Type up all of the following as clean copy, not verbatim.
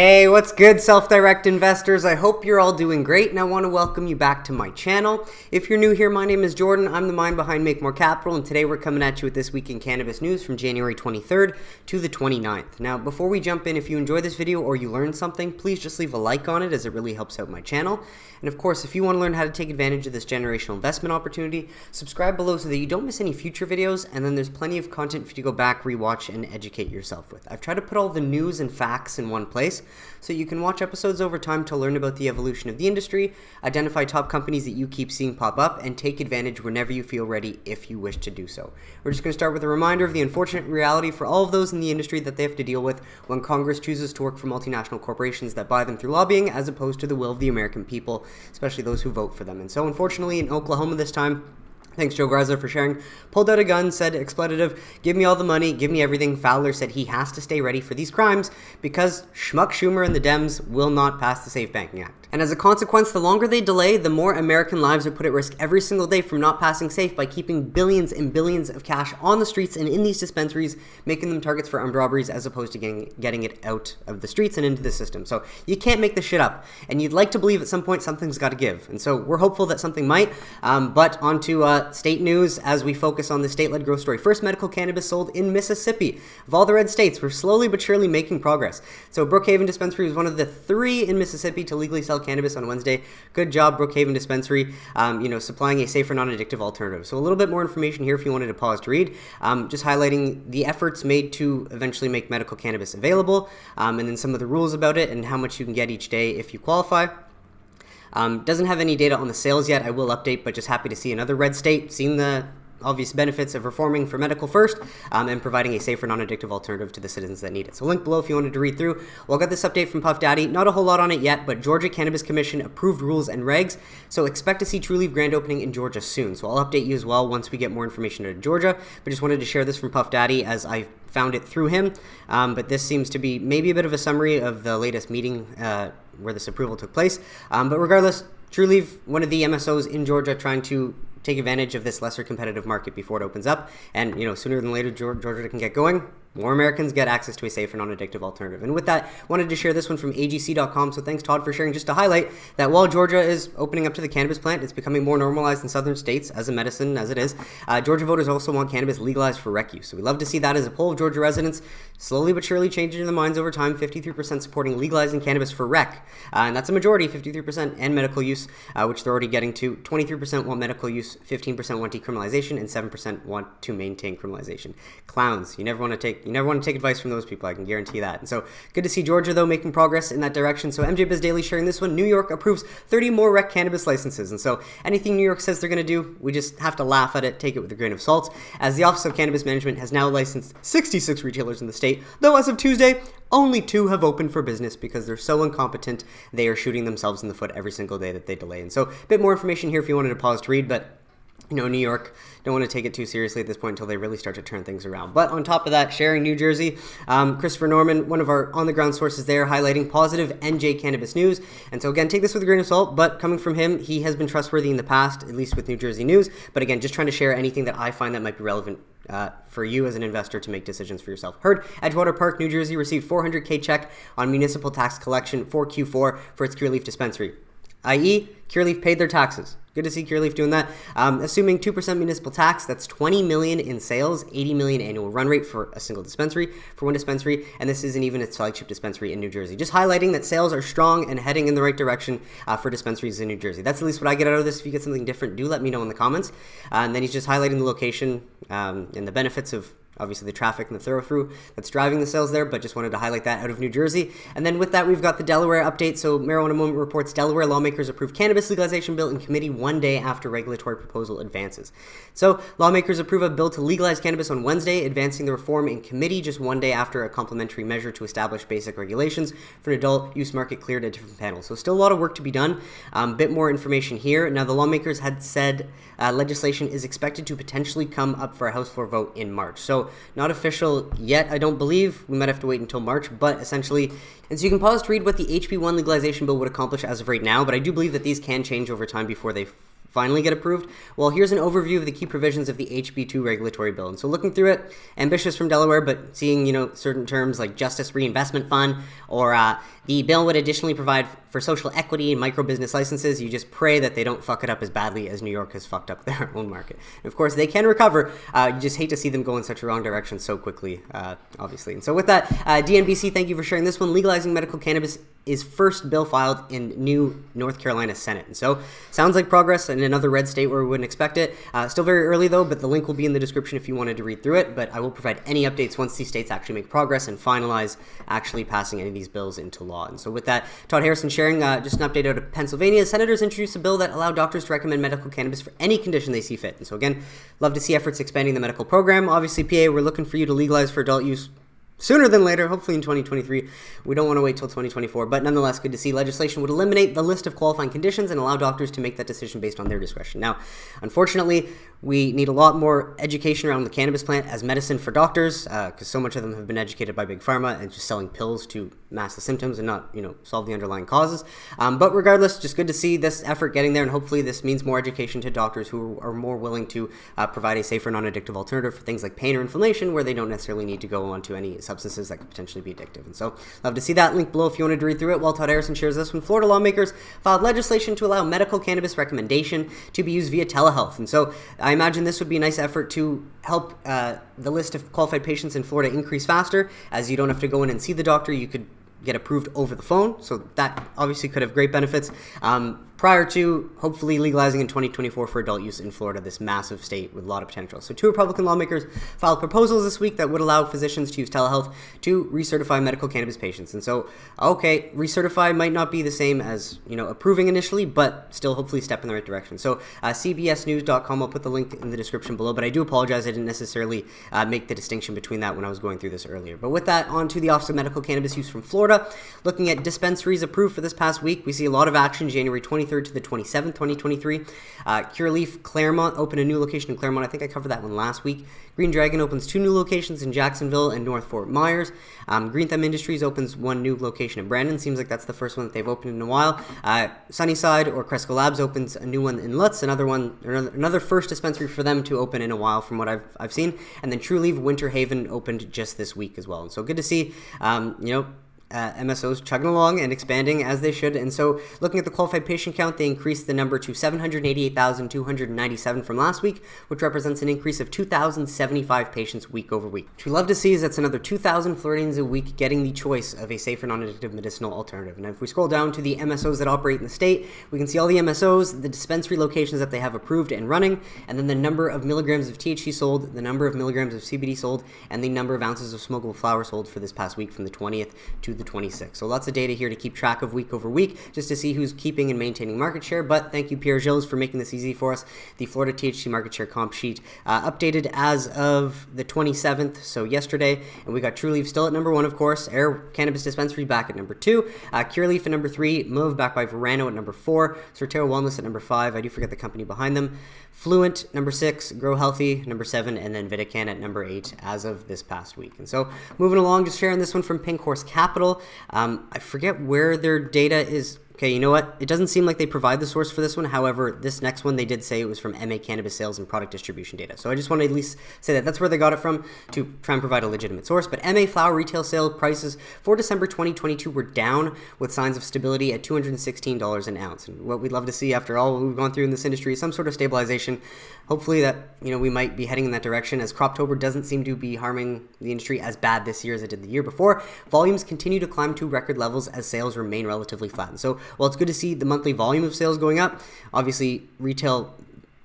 Hey, what's good, self-direct investors? I hope you're all doing great, and I want to welcome you back to my channel. If you're new here, my name is Jordan. I'm the mind behind Make More Capital, and today we're coming at you with this week in cannabis news from January 23rd to the 29th. Now, before we jump in, if you enjoy this video or you learned something, please just leave a like on it as it really helps out my channel. And of course, if you want to learn how to take advantage of this generational investment opportunity, subscribe below so that you don't miss any future videos, and then there's plenty of content for you to go back, rewatch, and educate yourself with. I've tried to put all the news and facts in one place, so you can watch episodes over time to learn about the evolution of the industry, identify top companies that you keep seeing pop up, and take advantage whenever you feel ready if you wish to do so. We're just going to start with a reminder of the unfortunate reality for all of those in the industry that they have to deal with when Congress chooses to work for multinational corporations that buy them through lobbying as opposed to the will of the American people, especially those who vote for them. And so unfortunately in Oklahoma this time, thanks, Joe Garza, for sharing. Pulled out a gun, said expletive, give me all the money, give me everything. Fowler said he has to stay ready for these crimes because Schmuck Schumer and the Dems will not pass the Safe Banking Act. And as a consequence, the longer they delay, the more American lives are put at risk every single day from not passing SAFE by keeping billions and billions of cash on the streets and in these dispensaries, making them targets for armed robberies as opposed to getting it out of the streets and into the system. So you can't make this shit up. And you'd like to believe at some point something's got to give. And so we're hopeful that something might. But on to state news as we focus on the state-led growth story. First medical cannabis sold in Mississippi. Of all the red states, we're slowly but surely making progress. So Brookhaven Dispensary was one of the 3 in Mississippi to legally sell cannabis on Wednesday. Good job, Brookhaven Dispensary, supplying a safer, non-addictive alternative. So a little bit more information here if you wanted to pause to read. Just highlighting the efforts made to eventually make medical cannabis available, and then some of the rules about it and how much you can get each day if you qualify. Doesn't have any data on the sales yet. I will update, but just happy to see another red state seeing the obvious benefits of reforming for medical first and providing a safer, non-addictive alternative to the citizens that need it. So link below if you wanted to read through. Well, I got this update from Puff Daddy. Not a whole lot on it yet, but Georgia Cannabis Commission approved rules and regs. So expect to see Trulieve grand opening in Georgia soon. So I'll update you as well once we get more information out of Georgia. But just wanted to share this from Puff Daddy as I found it through him. But this seems to be maybe a bit of a summary of the latest meeting where this approval took place. But regardless, Trulieve, one of the MSOs in Georgia, trying to take advantage of this lesser competitive market before it opens up. And, sooner than later, Georgia can get going. More Americans get access to a safer, non-addictive alternative. And with that, wanted to share this one from agc.com. So thanks, Todd, for sharing. Just to highlight that while Georgia is opening up to the cannabis plant, it's becoming more normalized in southern states as a medicine, as it is. Georgia voters also want cannabis legalized for rec use. So we love to see that as a poll of Georgia residents slowly but surely changing their minds over time. 53% supporting legalizing cannabis for rec. And that's a majority, 53%, and medical use, which they're already getting to. 23% want medical use, 15% want decriminalization, and 7% want to maintain criminalization. Clowns. You never want to take advice from those people, I can guarantee that. And so good to see Georgia, though, making progress in that direction. So MJ Biz Daily sharing this one. New York approves 30 more rec cannabis licenses. And so anything New York says they're going to do, we just have to laugh at it, take it with a grain of salt, as the Office of Cannabis Management has now licensed 66 retailers in the state, though as of Tuesday, only 2 have opened for business because they're so incompetent, they are shooting themselves in the foot every single day that they delay. And so a bit more information here if you wanted to pause to read, but New York, don't want to take it too seriously at this point until they really start to turn things around. But on top of that, sharing New Jersey, Christopher Norman, one of our on-the-ground sources there, highlighting positive NJ cannabis news. And so again, take this with a grain of salt, but coming from him, he has been trustworthy in the past, at least with New Jersey news. But again, just trying to share anything that I find that might be relevant for you as an investor to make decisions for yourself. Heard Edgewater Park, New Jersey received $400K check on municipal tax collection for Q4 for its Curaleaf dispensary, i.e., Curaleaf paid their taxes. Good to see Curaleaf doing that. Assuming 2% municipal tax, that's $20 million in sales, $80 million annual run rate for a single dispensary, for one dispensary, and this isn't even its flagship dispensary in New Jersey. Just highlighting that sales are strong and heading in the right direction for dispensaries in New Jersey. That's at least what I get out of this. If you get something different, do let me know in the comments. And then he's just highlighting the location and the benefits of obviously the traffic and the thoroughfare that's driving the sales there, but just wanted to highlight that out of New Jersey. And then with that, we've got the Delaware update. So Marijuana Moment reports Delaware lawmakers approve cannabis legalization bill in committee one day after regulatory proposal advances. So lawmakers approve a bill to legalize cannabis on Wednesday, advancing the reform in committee just one day after a complementary measure to establish basic regulations for an adult use market cleared at different panels. So still a lot of work to be done. Bit more information here. Now the lawmakers had said legislation is expected to potentially come up for a House floor vote in March. So not official yet, I don't believe. We might have to wait until March, but essentially, and so you can pause to read what the HB1 legalization bill would accomplish as of right now, but I do believe that these can change over time before they finally get approved? Well, here's an overview of the key provisions of the HB2 regulatory bill. And so looking through it, ambitious from Delaware, but seeing, certain terms like Justice Reinvestment Fund, or the bill would additionally provide for social equity and micro business licenses. You just pray that they don't fuck it up as badly as New York has fucked up their own market. And of course, they can recover. You just hate to see them go in such a wrong direction so quickly, obviously. And so with that, DNBC, thank you for sharing this one. Legalizing medical cannabis is first bill filed in new North Carolina Senate. And so sounds like progress in another red state where we wouldn't expect it. Still very early though, but the link will be in the description if you wanted to read through it. But I will provide any updates once these states actually make progress and finalize actually passing any of these bills into law. And so with that, Todd Harrison sharing just an update out of Pennsylvania. Senators introduced a bill that allow doctors to recommend medical cannabis for any condition they see fit. And so again, love to see efforts expanding the medical program. Obviously, PA, we're looking for you to legalize for adult use sooner than later, hopefully in 2023. We don't want to wait till 2024, but nonetheless, good to see legislation would eliminate the list of qualifying conditions and allow doctors to make that decision based on their discretion. Now, unfortunately, we need a lot more education around the cannabis plant as medicine for doctors, because so much of them have been educated by big pharma and just selling pills to mask the symptoms and not, solve the underlying causes. But regardless, just good to see this effort getting there, and hopefully this means more education to doctors who are more willing to provide a safer, non-addictive alternative for things like pain or inflammation, where they don't necessarily need to go onto any substances that could potentially be addictive. And so, love to see that. Link below if you wanted to read through it. While Todd Harrison shares this one, Florida lawmakers filed legislation to allow medical cannabis recommendation to be used via telehealth. And so, I imagine this would be a nice effort to help the list of qualified patients in Florida increase faster, as you don't have to go in and see the doctor. You could get approved over the phone, so that obviously could have great benefits prior to hopefully legalizing in 2024 for adult use in Florida, this massive state with a lot of potential. So 2 Republican lawmakers filed proposals this week that would allow physicians to use telehealth to recertify medical cannabis patients. And so, okay, recertify might not be the same as, approving initially, but still hopefully step in the right direction. So cbsnews.com, I'll put the link in the description below, but I do apologize, I didn't necessarily make the distinction between that when I was going through this earlier. But with that, on to the Office of Medical Cannabis Use from Florida. Looking at dispensaries approved for this past week, we see a lot of action January 23rd to the 27th, 2023. Curaleaf Claremont opened a new location in Claremont. I think I covered that one last week. Green Dragon opens 2 new locations in Jacksonville and North Fort Myers. Green Thumb Industries opens 1 new location in Brandon. Seems like that's the first one that they've opened in a while. Sunnyside or Cresco Labs opens a new one in Lutz, another first dispensary for them to open in a while from what I've seen. And then Trulieve Winter Haven opened just this week as well. And so good to see, MSOs chugging along and expanding as they should. And so looking at the qualified patient count, they increased the number to 788,297 from last week, which represents an increase of 2,075 patients week over week. What we love to see is that's another 2,000 Floridians a week getting the choice of a safer, non-addictive medicinal alternative. And if we scroll down to the MSOs that operate in the state, we can see all the MSOs, the dispensary locations that they have approved and running, and then the number of milligrams of THC sold, the number of milligrams of CBD sold, and the number of ounces of smokable flower sold for this past week from the 20th to the 26th. So lots of data here to keep track of week over week, just to see who's keeping and maintaining market share. But thank you, Pierre Gilles, for making this easy for us. The Florida THC market share comp sheet updated as of the 27th, so yesterday. And we got Trulieve still at number 1, of course. Air Cannabis Dispensary back at number 2. Curaleaf at number 3. Move back by Verano at number 4. Sortero Wellness at number 5. I do forget the company behind them. Fluent, number 6, Grow Healthy, number 7, and then Vitacan at number 8 as of this past week. And so moving along, just sharing this one from Pink Horse Capital. I forget where their data is. Okay, you know what? It doesn't seem like they provide the source for this one. However, this next one, they did say it was from MA Cannabis Sales and Product Distribution Data. So I just want to at least say that that's where they got it from to try and provide a legitimate source. But MA flower retail sale prices for December 2022 were down with signs of stability at $216 an ounce. And what we'd love to see after all we've gone through in this industry is some sort of stabilization. Hopefully that, we might be heading in that direction, as Croptober doesn't seem to be harming the industry as bad this year as it did the year before. Volumes continue to climb to record levels as sales remain relatively flat. And so while it's good to see the monthly volume of sales going up, obviously retail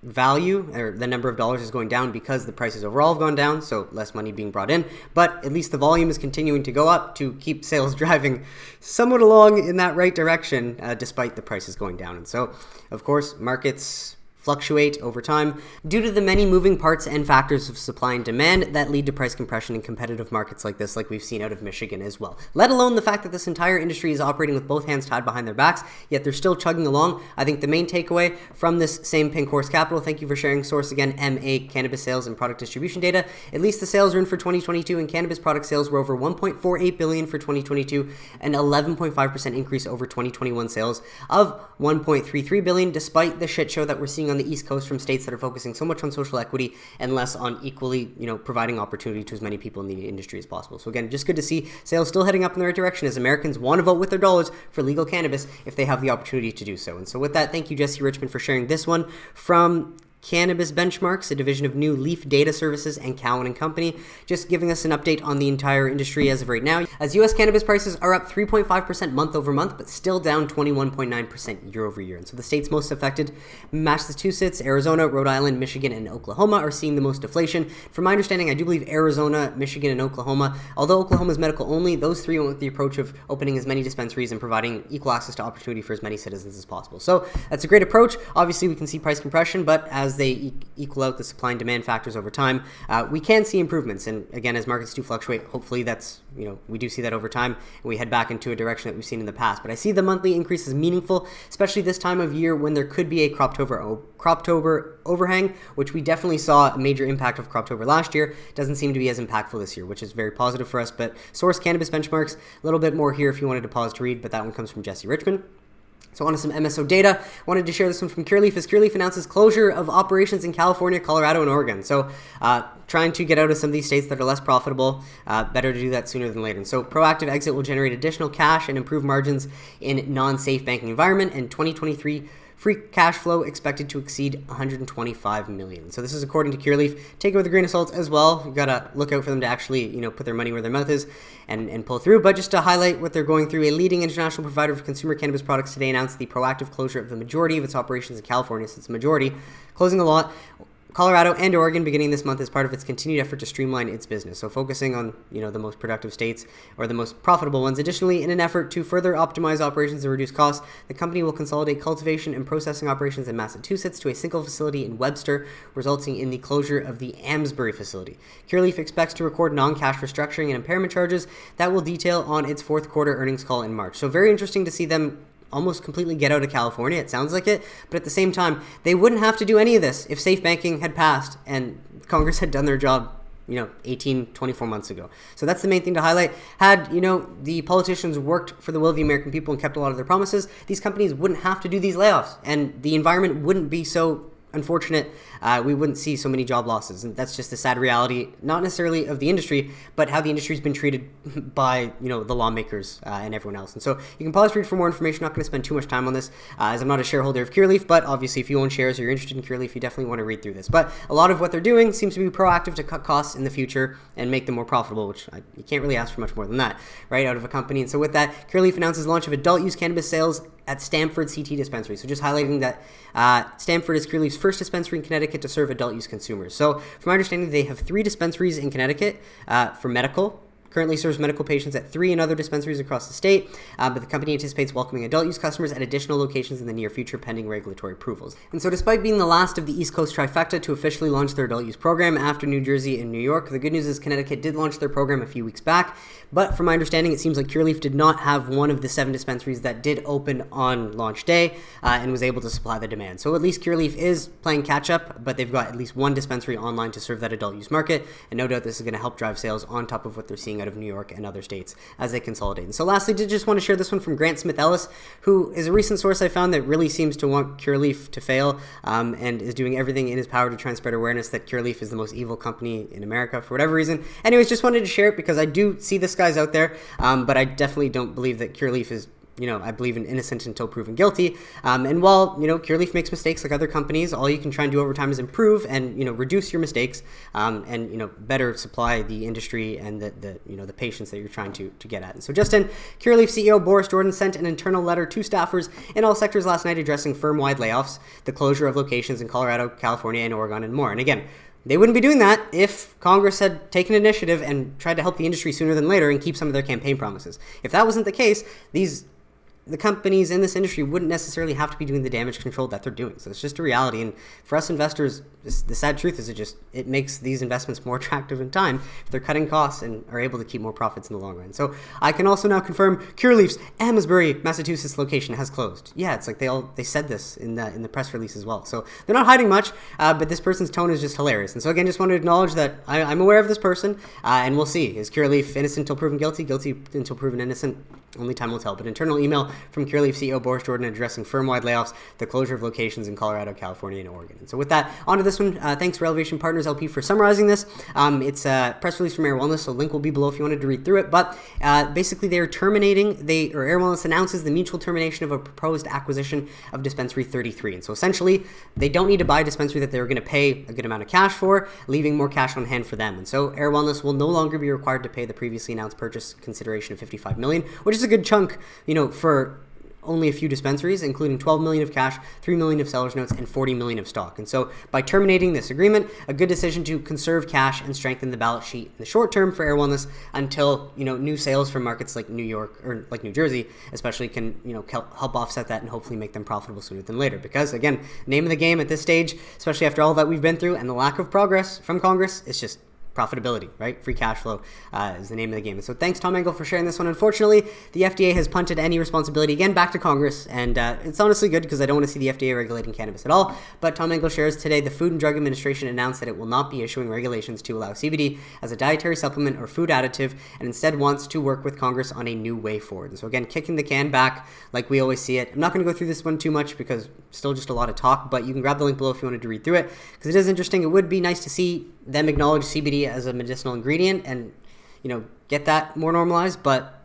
value or the number of dollars is going down because the prices overall have gone down, so less money being brought in. But at least the volume is continuing to go up to keep sales driving somewhat along in that right direction, despite the prices going down. And so, of course, markets fluctuate over time due to the many moving parts and factors of supply and demand that lead to price compression in competitive markets like this, like we've seen out of Michigan as well. Let alone the fact that this entire industry is operating with both hands tied behind their backs, yet they're still chugging along. I think the main takeaway from this same Pink Horse Capital, thank you for sharing source again, MA Cannabis Sales and Product Distribution Data, at least the sales are in for 2022, and cannabis product sales were over $1.48 billion for 2022, an 11.5% increase over 2021 sales of $1.33 billion, despite the shit show that we're seeing on the East Coast from states that are focusing so much on social equity and less on equally, providing opportunity to as many people in the industry as possible. So again, just good to see sales still heading up in the right direction as Americans want to vote with their dollars for legal cannabis if they have the opportunity to do so. And so with that, thank you, Jesse Richmond, for sharing this one from Cannabis Benchmarks, a division of New Leaf Data Services and Cowen and Company, just giving us an update on the entire industry as of right now. As U.S. cannabis prices are up 3.5% month over month, but still down 21.9% year over year. And so the states most affected, Massachusetts, Arizona, Rhode Island, Michigan, and Oklahoma, are seeing the most deflation. From my understanding, I do believe Arizona, Michigan, and Oklahoma, although Oklahoma is medical only, those three went with the approach of opening as many dispensaries and providing equal access to opportunity for as many citizens as possible. So that's a great approach. Obviously, we can see price compression, but as they equal out the supply and demand factors over time, we can see improvements. And again, as markets do fluctuate, hopefully that's, we do see that over time and we head back into a direction that we've seen in the past. But I see the monthly increase as meaningful, especially this time of year when there could be a Croptober overhang, which we definitely saw a major impact of Croptober last year. Doesn't seem to be as impactful this year, which is very positive for us. But source Cannabis Benchmarks, a little bit more here if you wanted to pause to read, but that one comes from Jesse Richmond. So on to some MSO data. Wanted to share this one from Curaleaf as Curaleaf announces closure of operations in California, Colorado, and Oregon. So trying to get out of some of these states that are less profitable, better to do that sooner than later. And so proactive exit will generate additional cash and improve margins in non-safe banking environment. In 2023, free cash flow expected to exceed $125 million. So this is according to Curaleaf. Take it with a grain of salt as well. You've got to look out for them to actually, put their money where their mouth is and pull through. But just to highlight what they're going through, a leading international provider of consumer cannabis products today announced the proactive closure of the majority of its operations in California, since the majority, closing a lot, Colorado and Oregon beginning this month as part of its continued effort to streamline its business. So focusing on, the most productive states or the most profitable ones. Additionally, in an effort to further optimize operations and reduce costs, the company will consolidate cultivation and processing operations in Massachusetts to a single facility in Webster, resulting in the closure of the Amesbury facility. Curaleaf expects to record non-cash restructuring and impairment charges that will detail on its fourth quarter earnings call in March. So very interesting to see them almost completely get out of California, it sounds like it, but at the same time, they wouldn't have to do any of this if safe banking had passed and Congress had done their job 18, 24 months ago. So that's the main thing to highlight. Had, the politicians worked for the will of the American people and kept a lot of their promises, these companies wouldn't have to do these layoffs and the environment wouldn't be so unfortunate. We wouldn't see so many job losses, and that's just the sad reality, not necessarily of the industry, but how the industry's been treated by the lawmakers and everyone else. And so you can pause to read for more information. Not going to spend too much time on this, as I'm not a shareholder of Curaleaf, but obviously if you own shares or you're interested in Curaleaf, you definitely want to read through this. But a lot of what they're doing seems to be proactive to cut costs in the future and make them more profitable, which you can't really ask for much more than that, right, out of a company. And so with that, Curaleaf announces the launch of adult use cannabis sales at Stanford CT dispensary. So just highlighting that Stanford is Curaleaf's first dispensary in Connecticut to serve adult use consumers. So from my understanding, they have 3 dispensaries in Connecticut for medical. Currently serves medical patients at 3 and other dispensaries across the state, but the company anticipates welcoming adult use customers at additional locations in the near future pending regulatory approvals. And so despite being the last of the East Coast trifecta to officially launch their adult use program after New Jersey and New York, the good news is Connecticut did launch their program a few weeks back, but from my understanding, it seems like Curaleaf did not have one of the 7 dispensaries that did open on launch day and was able to supply the demand. So at least Curaleaf is playing catch up, but they've got at least 1 dispensary online to serve that adult use market, and no doubt this is going to help drive sales on top of what they're seeing out of New York and other states as they consolidate. And so lastly, did just want to share this one from Grant Smith Ellis, who is a recent source I found that really seems to want Curaleaf to fail and is doing everything in his power to try and spread awareness that Curaleaf is the most evil company in America for whatever reason. Anyways, just wanted to share it because I do see this guy's out there, but I definitely don't believe that Curaleaf is I believe in innocent until proven guilty. And while, Curaleaf makes mistakes like other companies, all you can try and do over time is improve and, reduce your mistakes and, better supply the industry and the patients that you're trying to get at. And so Justin, Curaleaf CEO Boris Jordan sent an internal letter to staffers in all sectors last night addressing firm-wide layoffs, the closure of locations in Colorado, California, and Oregon, and more. And again, they wouldn't be doing that if Congress had taken initiative and tried to help the industry sooner than later and keep some of their campaign promises. If that wasn't the case, the companies in this industry wouldn't necessarily have to be doing the damage control that they're doing. So it's just a reality. And for us investors, the sad truth is it makes these investments more attractive in time if they're cutting costs and are able to keep more profits in the long run. So I can also now confirm Curaleaf's Amesbury, Massachusetts location has closed. Yeah, it's like they said this in the press release as well. So they're not hiding much, but this person's tone is just hilarious. And so again, just want to acknowledge that I'm aware of this person, and we'll see. Is Curaleaf innocent until proven guilty, guilty until proven innocent? Only time will tell. But internal email from Curaleaf CEO Boris Jordan addressing firm-wide layoffs, the closure of locations in Colorado, California, and Oregon. And so with that, on to this one. Thanks Revelation Partners LP for summarizing this. It's a press release from Air Wellness, so link will be below if you wanted to read through it. But basically, they're terminating. Air Wellness announces the mutual termination of a proposed acquisition of Dispensary 33. And so essentially, they don't need to buy a dispensary that they're going to pay a good amount of cash for, leaving more cash on hand for them. And so Air Wellness will no longer be required to pay the previously announced purchase consideration of $55 million, which is a good chunk, for only a few dispensaries, including $12 million of cash, $3 million of seller's notes, and $40 million of stock. And so by terminating this agreement, a good decision to conserve cash and strengthen the balance sheet in the short term for Air Wellness until, new sales from markets like New York or like New Jersey especially can, help offset that and hopefully make them profitable sooner than later. Because again, name of the game at this stage, especially after all that we've been through and the lack of progress from Congress, it's just profitability, right? Free cash flow is the name of the game. And so thanks, Tom Engel, for sharing this one. Unfortunately, the FDA has punted any responsibility again back to Congress, and it's honestly good because I don't want to see the FDA regulating cannabis at all. But Tom Engel shares today the Food and Drug Administration announced that it will not be issuing regulations to allow CBD as a dietary supplement or food additive, and instead wants to work with Congress on a new way forward. And so again, kicking the can back like we always see it. I'm not going to go through this one too much because still just a lot of talk, but you can grab the link below if you wanted to read through it because it is interesting. It would be nice to see them acknowledge CBD as a medicinal ingredient and, get that more normalized, but,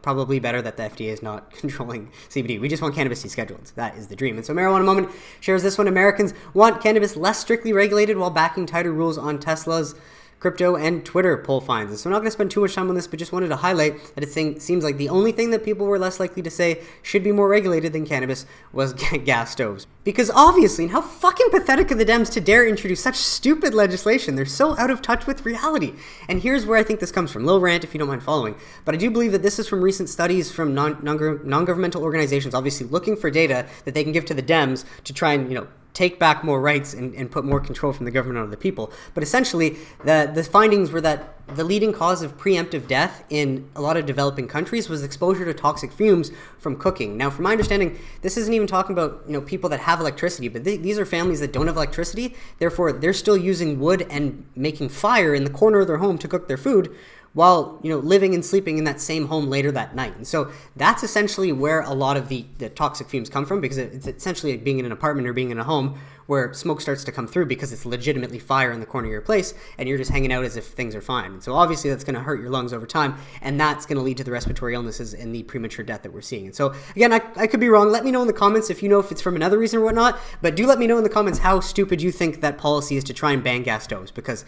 probably better that the FDA is not controlling CBD. We just want cannabis descheduled. That is the dream. And so Marijuana Moment shares this one. Americans want cannabis less strictly regulated while backing tighter rules on Tesla's crypto and Twitter poll finds. And so I'm not going to spend too much time on this, but just wanted to highlight that it seems like the only thing that people were less likely to say should be more regulated than cannabis was gas stoves. Because obviously, and how fucking pathetic of the Dems to dare introduce such stupid legislation. They're so out of touch with reality. And here's where I think this comes from. Little rant if you don't mind following. But I do believe that this is from recent studies from non-governmental organizations, obviously looking for data that they can give to the Dems to try and, take back more rights and put more control from the government on the people. But essentially, the findings were that the leading cause of preemptive death in a lot of developing countries was exposure to toxic fumes from cooking. Now, from my understanding, this isn't even talking about people that have electricity, but these are families that don't have electricity. Therefore, they're still using wood and making fire in the corner of their home to cook their food, while living and sleeping in that same home later that night. And so that's essentially where a lot of the toxic fumes come from, because it's essentially like being in an apartment or being in a home where smoke starts to come through because it's legitimately fire in the corner of your place and you're just hanging out as if things are fine. And so obviously that's going to hurt your lungs over time, and that's going to lead to the respiratory illnesses and the premature death that we're seeing. And so again, I could be wrong. Let me know in the comments if you know if it's from another reason or whatnot, but do let me know in the comments how stupid you think that policy is to try and ban gas stoves, because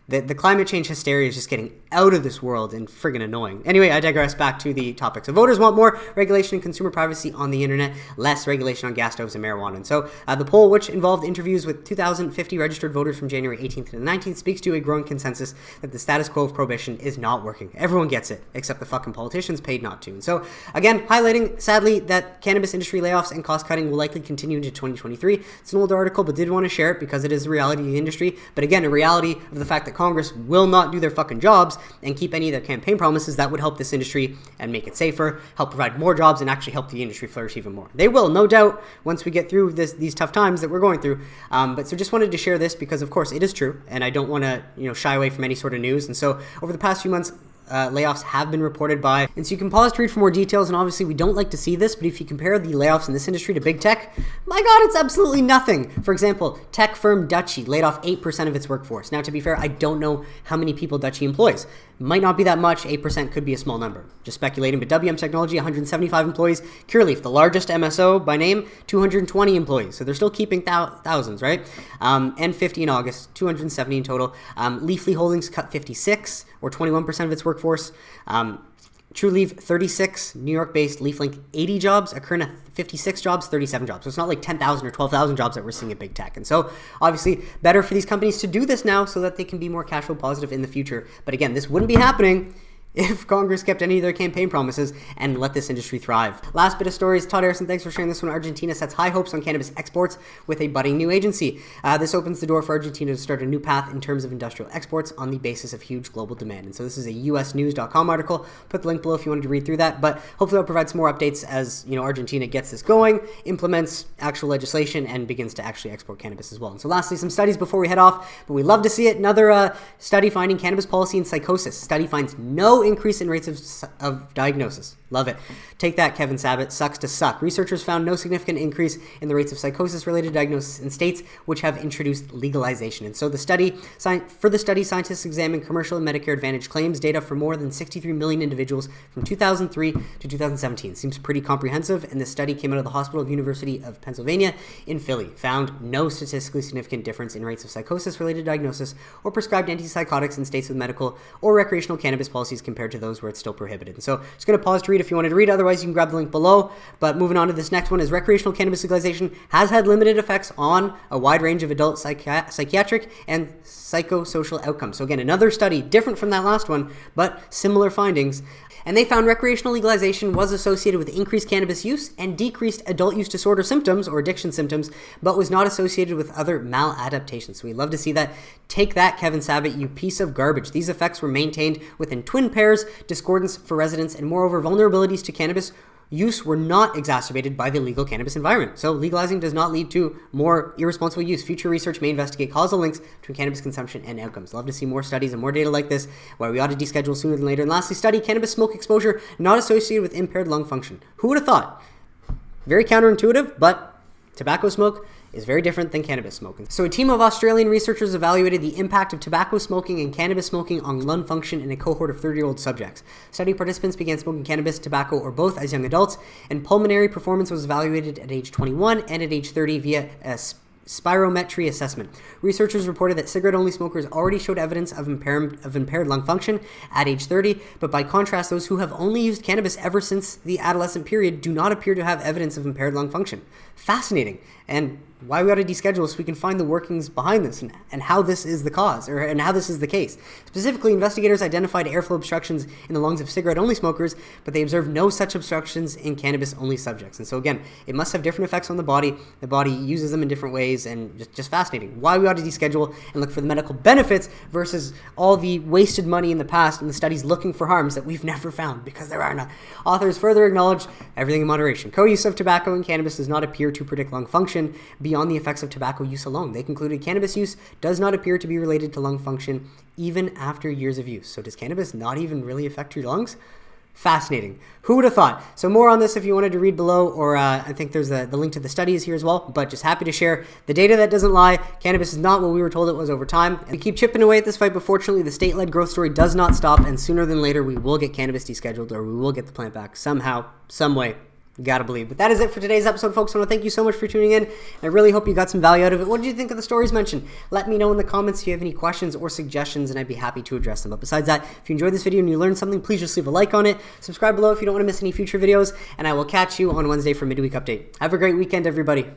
the climate change hysteria is just getting out of this world and friggin' annoying. Anyway, I digress. Back to the topic. So voters want more regulation and consumer privacy on the internet, less regulation on gas stoves and marijuana. And so the poll, which involved interviews with 2,050 registered voters from January 18th to the 19th, speaks to a growing consensus that the status quo of prohibition is not working. Everyone gets it, except the fucking politicians paid not to. And so, again, highlighting, sadly, that cannabis industry layoffs and cost cutting will likely continue into 2023. It's an older article, but did want to share it because it is the reality of the industry. But again, a reality of the fact that Congress will not do their fucking jobs and keep any of their campaign promises that would help this industry and make it safer, help provide more jobs, and actually help the industry flourish even more. They will, no doubt, once we get through these tough times that we're going through. But so just wanted to share this because, of course, it is true, and I don't want to shy away from any sort of news. And so over the past few months, layoffs have been reported by, and so you can pause to read for more details. And obviously we don't like to see this, but if you compare the layoffs in this industry to big tech, my God, it's absolutely nothing. For example, tech firm Dutchie laid off 8% of its workforce. Now, to be fair, I don't know how many people Dutchie employs. Might not be that much. 8% could be a small number. Just speculating. But WM Technology, 175 employees. Curaleaf, the largest MSO by name, 220 employees. So they're still keeping thousands, right? And 50 in August, 270 in total. Leafly Holdings cut 56, or 21% of its workforce. Trulieve, 36, New York-based LeafLink, 80 jobs. Akerna, 56 jobs, 37 jobs. So it's not like 10,000 or 12,000 jobs that we're seeing at big tech. And so obviously better for these companies to do this now so that they can be more cash flow positive in the future. But again, this wouldn't be happening if Congress kept any of their campaign promises and let this industry thrive. Last bit of stories. Todd Harrison, thanks for sharing this one. Argentina sets high hopes on cannabis exports with a budding new agency. This opens the door for Argentina to start a new path in terms of industrial exports on the basis of huge global demand. And so this is a usnews.com article. Put the link below if you wanted to read through that. But hopefully I'll provide some more updates as Argentina gets this going, implements actual legislation, and begins to actually export cannabis as well. And so lastly, some studies before we head off, but we love to see it. Another study finding cannabis policy in psychosis. Study finds no no increase in rates of diagnosis. Love it. Take that, Kevin Sabet. Sucks to suck. Researchers found no significant increase in the rates of psychosis-related diagnosis in states which have introduced legalization. And so for the study, scientists examined commercial and Medicare Advantage claims data for more than 63 million individuals from 2003 to 2017. Seems pretty comprehensive, and this study came out of the Hospital of University of Pennsylvania in Philly. Found no statistically significant difference in rates of psychosis-related diagnosis or prescribed antipsychotics in states with medical or recreational cannabis policies compared to those where it's still prohibited. And so just going to pause to read if you wanted to read. Otherwise, you can grab the link below. But moving on to this next one is recreational cannabis legalization has had limited effects on a wide range of adult psychiatric and psychosocial outcomes. So again, another study different from that last one, but similar findings. And they found recreational legalization was associated with increased cannabis use and decreased adult use disorder symptoms or addiction symptoms, but was not associated with other maladaptations. So we love to see that. Take that, Kevin Sabet, you piece of garbage. These effects were maintained within twin pairs, discordance for residents, and moreover, vulnerabilities to cannabis use were not exacerbated by the legal cannabis environment. So legalizing does not lead to more irresponsible use. Future research may investigate causal links between cannabis consumption and outcomes. Love to see more studies and more data like this, why we ought to deschedule sooner than later. And lastly, study cannabis smoke exposure not associated with impaired lung function. Who would have thought? Very counterintuitive, but tobacco smoke is very different than cannabis smoking. So a team of Australian researchers evaluated the impact of tobacco smoking and cannabis smoking on lung function in a cohort of 30-year-old subjects. Study participants began smoking cannabis, tobacco, or both as young adults, and pulmonary performance was evaluated at age 21 and at age 30 via a spirometry assessment. Researchers reported that cigarette-only smokers already showed evidence of impaired lung function at age 30, but by contrast, those who have only used cannabis ever since the adolescent period do not appear to have evidence of impaired lung function. Fascinating. And why we ought to deschedule so we can find the workings behind this and how this is the cause, and how this is the case. Specifically, investigators identified airflow obstructions in the lungs of cigarette-only smokers, but they observed no such obstructions in cannabis-only subjects. And so again, it must have different effects on the body. The body uses them in different ways, and just fascinating. Why we ought to deschedule and look for the medical benefits versus all the wasted money in the past and the studies looking for harms that we've never found because there are none. Authors further acknowledge everything in moderation. Co-use of tobacco and cannabis does not appear to predict lung function beyond the effects of tobacco use alone. They concluded cannabis use does not appear to be related to lung function even after years of use. So does cannabis not even really affect your lungs? Fascinating. Who would have thought? So more on this if you wanted to read below, or I think there's the link to the study is here as well, but just happy to share the data that doesn't lie. Cannabis is not what we were told it was over time. We keep chipping away at this fight, but fortunately the state-led growth story does not stop, and sooner than later we will get cannabis descheduled, or we will get the plant back somehow, some way. Gotta believe. But that is it for today's episode, folks. I want to thank you so much for tuning in. I really hope you got some value out of it. What did you think of the stories mentioned? Let me know in the comments if you have any questions or suggestions, and I'd be happy to address them. But besides that, if you enjoyed this video and you learned something, please just leave a like on it. Subscribe below if you don't want to miss any future videos, and I will catch you on Wednesday for Midweek Update. Have a great weekend, everybody.